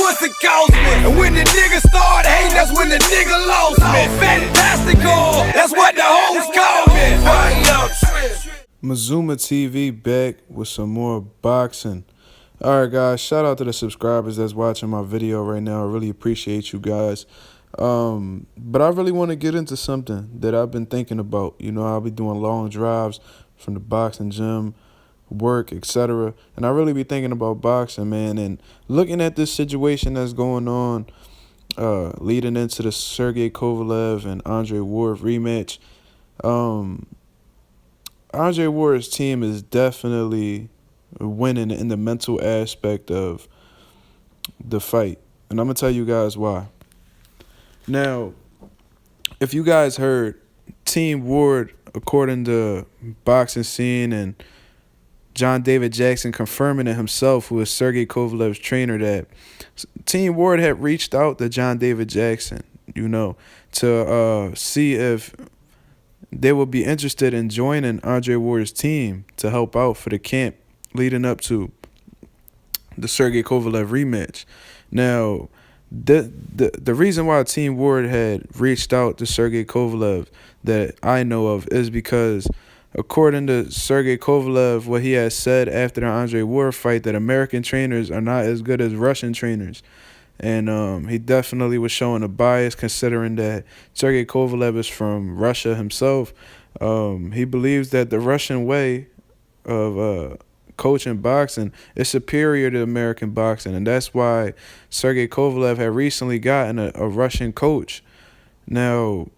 pussy cost me. And when the nigga started hating, that's when the nigga lost me. Fantastical, that's what the hoes call me. Mazuma TV back with some more boxing. Alright guys, shout out to the subscribers that's watching my video right now. I really appreciate you guys. But I really want to get into something that I've been thinking about. You know, I'll be doing long drives from the boxing gym, work, etc. And I really be thinking about boxing, man, and looking at this situation that's going on, leading into the Sergey Kovalev and Andre Ward rematch. Andre Ward's team is definitely winning in the mental aspect of the fight. And I'm going to tell you guys why. Now, if you guys heard, Team Ward, according to Boxing Scene and John David Jackson confirming it himself, who is Sergey Kovalev's trainer, that Team Ward had reached out to John David Jackson, you know, to see if they would be interested in joining Andre Ward's team to help out for the camp leading up to the Sergey Kovalev rematch. Now, the reason why Team Ward had reached out to Sergey Kovalev that I know of is because, according to Sergey Kovalev, what he has said after the Andre Ward fight, that American trainers are not as good as Russian trainers. And he definitely was showing a bias, considering that Sergey Kovalev is from Russia himself. He believes that the Russian way of coaching boxing is superior to American boxing, and that's why Sergey Kovalev had recently gotten a Russian coach. Now,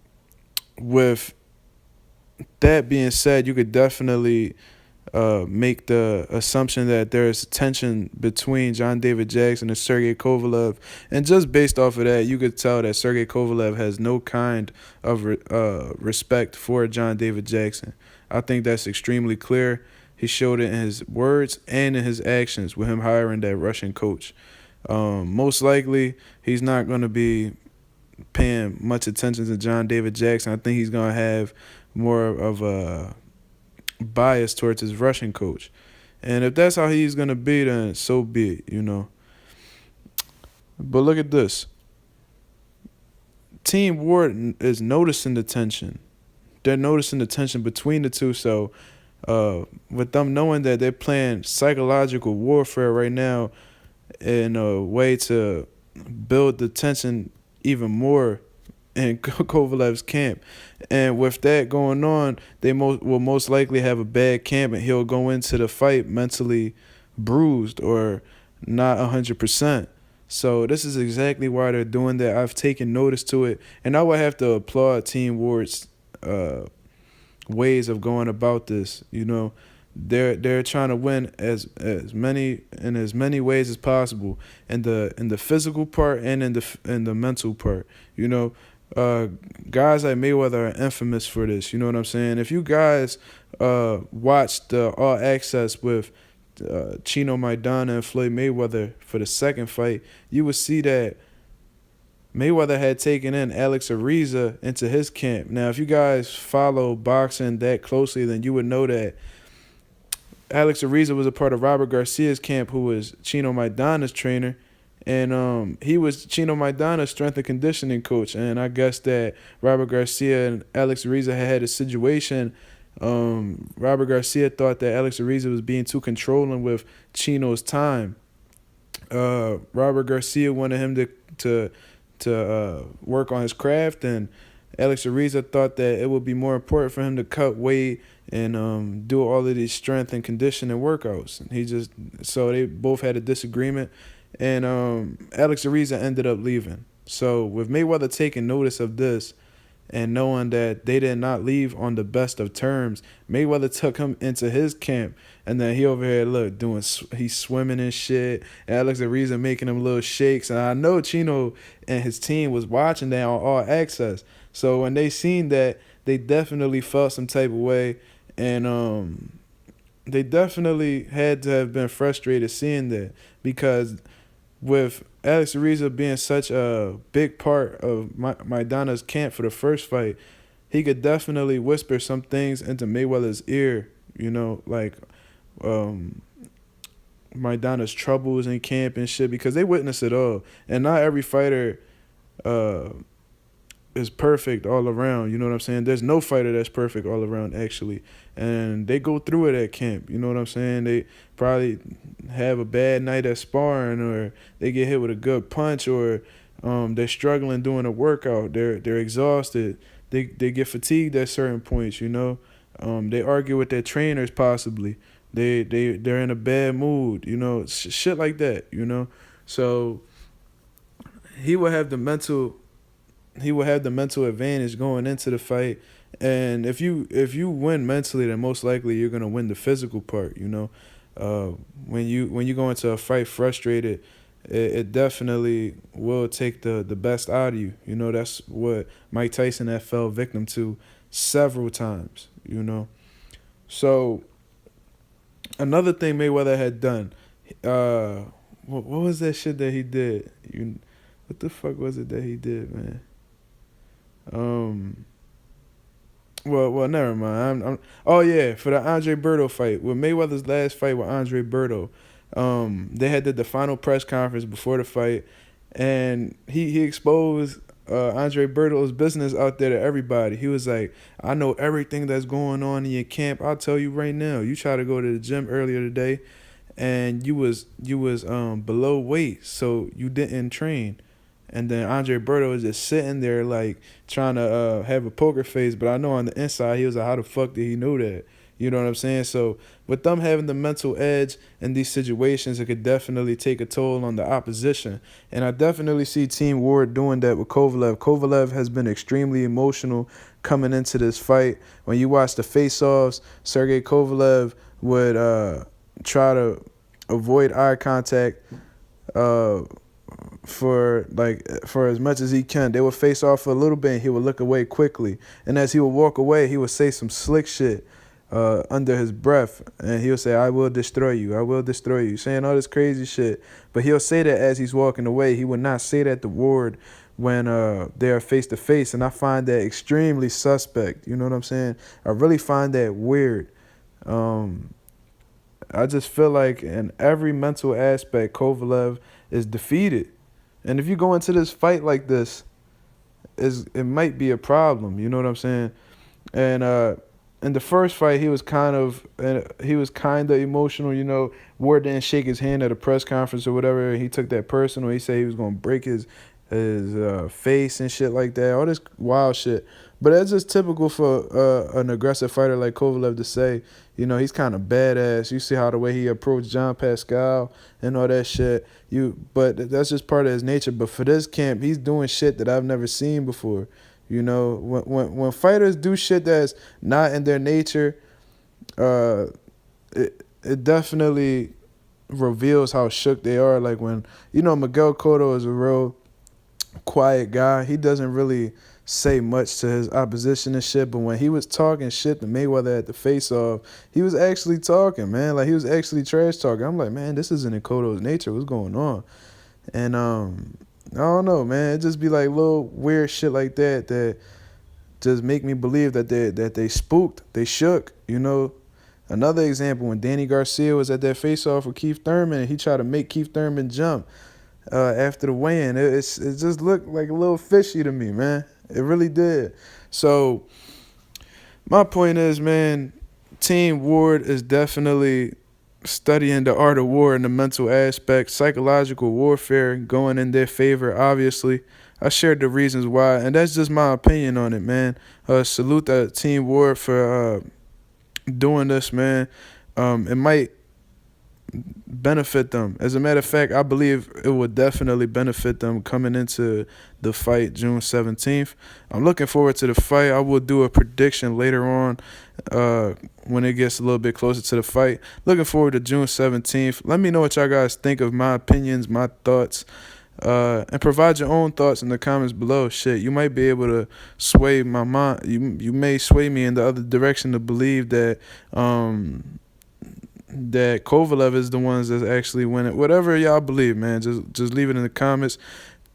with that being said, you could definitely make the assumption that there's tension between John David Jackson and Sergey Kovalev. And just based off of that, you could tell that Sergey Kovalev has no kind of respect for John David Jackson. I think that's extremely clear. He showed it in his words and in his actions with him hiring that Russian coach. Most likely, he's not going to be paying much attention to John David Jackson. I think he's going to have more of a bias towards his Russian coach. And if that's how he's going to be, then so be it, you know. But look at this. Team Ward is noticing the tension. They're noticing the tension between the two. So with them knowing that they're playing psychological warfare right now in a way to build the tension even more in Kovalev's camp. And with that going on, they will most likely have a bad camp, and he'll go into the fight mentally bruised or not 100%. So this is exactly why they're doing that. I've taken notice to it, and I would have to applaud Team Ward's ways of going about this. You know, they're trying to win as many ways as possible, in the physical part and in the mental part. You know, guys like Mayweather are infamous for this. You know what I'm saying? If you guys watched the All Access with Chino Maidana and Floyd Mayweather for the second fight, you would see that Mayweather had taken in Alex Ariza into his camp. Now, if you guys follow boxing that closely, then you would know that Alex Ariza was a part of Robert Garcia's camp, who was Chino Maidana's trainer. And he was Chino Maidana's strength and conditioning coach. And I guess that Robert Garcia and Alex Ariza had a situation. Robert Garcia thought that Alex Ariza was being too controlling with Chino's time. Robert Garcia wanted him to work on his craft, and Alex Ariza thought that it would be more important for him to cut weight and do all of these strength and conditioning workouts. And so they both had a disagreement. And Alex Ariza ended up leaving. So with Mayweather taking notice of this and knowing that they did not leave on the best of terms, Mayweather took him into his camp. And then he over here, look, he's swimming and shit. And Alex Ariza making him little shakes. And I know Chino and his team was watching that on All Access. So when they seen that, they definitely felt some type of way. And they definitely had to have been frustrated seeing that, because with Alex Ariza being such a big part of Maidana's camp for the first fight, he could definitely whisper some things into Mayweather's ear, you know, like Maidana's troubles in camp and shit, because they witness it all. And not every fighter uh, is perfect all around. You know what I'm saying? There's no fighter that's perfect all around, actually. And they go through it at camp. You know what I'm saying? They probably have a bad night at sparring, or they get hit with a good punch, or they're struggling doing a workout. They're exhausted. They get fatigued at certain points. You know, they argue with their trainers possibly. They're in a bad mood. You know, shit like that. You know, so he will have the mental advantage going into the fight. And if you win mentally, then most likely you're gonna win the physical part. You know, when you go into a fight frustrated, it definitely will take the best out of you. You know, that's what Mike Tyson had fell victim to several times. You know, so another thing Mayweather had done, what was that shit that he did? What the fuck was it that he did, man? Well, never mind. Oh yeah, for the Andre Berto fight, with Mayweather's last fight with Andre Berto, they had did the final press conference before the fight, and he exposed Andre Berto's business out there to everybody. He was like, "I know everything that's going on in your camp. I'll tell you right now. You tried to go to the gym earlier today, and you was below weight, so you didn't train." And then Andre Berto was just sitting there like trying to have a poker face, but I know on the inside he was like, how the fuck did he know that? You know what I'm saying? So with them having the mental edge in these situations, it could definitely take a toll on the opposition. And I definitely see Team Ward doing that with Kovalev. Kovalev has been extremely emotional coming into this fight. When you watch the face-offs, Sergey Kovalev would try to avoid eye contact for as much as he can. They would face off for a little bit and he would look away quickly. And as he would walk away, he would say some slick shit under his breath. And he'll say, I will destroy you. I will destroy you. Saying all this crazy shit. But he'll say that as he's walking away. He would not say that to Ward when they are face to face. And I find that extremely suspect. You know what I'm saying? I really find that weird. I just feel like in every mental aspect, Kovalev is defeated. And if you go into this fight like this, it might be a problem. You know what I'm saying? And in the first fight, he was kind of emotional. You know, Ward didn't shake his hand at a press conference or whatever. He took that personal. He said he was gonna break his face and shit like that. All this wild shit. But that's just typical for an aggressive fighter like Kovalev to say. You know, he's kind of badass. You see how the way he approached John Pascal and all that shit. But that's just part of his nature. But for this camp, he's doing shit that I've never seen before. You know, when fighters do shit that's not in their nature, it definitely reveals how shook they are. Like when, you know, Miguel Cotto is a real quiet guy. He doesn't really say much to his opposition and shit, but when he was talking shit to Mayweather at the face-off, he was actually talking, man. Like, he was actually trash talking. I'm like, man, this isn't in Cotto's nature. What's going on? And I don't know, man. It just be like little weird shit like that just make me believe that they spooked, they shook, you know. Another example, when Danny Garcia was at that face-off with Keith Thurman, and he tried to make Keith Thurman jump after the weigh-in, it just looked like a little fishy to me, man. It really did. So my point is, man, Team Ward is definitely studying the art of war and the mental aspect, psychological warfare going in their favor, obviously. I shared the reasons why, and that's just my opinion on it, man. Salute to Team Ward for doing this, man. It might benefit them. As a matter of fact, I believe it would definitely benefit them coming into the fight June 17th. I'm looking forward to the fight. I will do a prediction later on when it gets a little bit closer to the fight. Looking forward to June 17th. Let me know what y'all guys think of my opinions, my thoughts, and provide your own thoughts in the comments below. Shit, you might be able to sway my mind. You may sway me in the other direction to believe that that Kovalev is the ones that's actually winning. Whatever y'all believe, man, just leave it in the comments.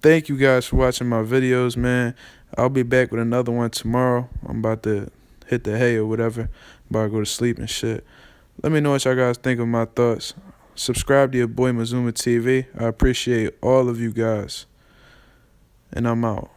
Thank you guys for watching my videos, man. I'll be back with another one tomorrow. I'm about to hit the hay or whatever. I'm about to go to sleep and shit. Let me know what y'all guys think of my thoughts. Subscribe to your boy Mazuma TV. I appreciate all of you guys. And I'm out.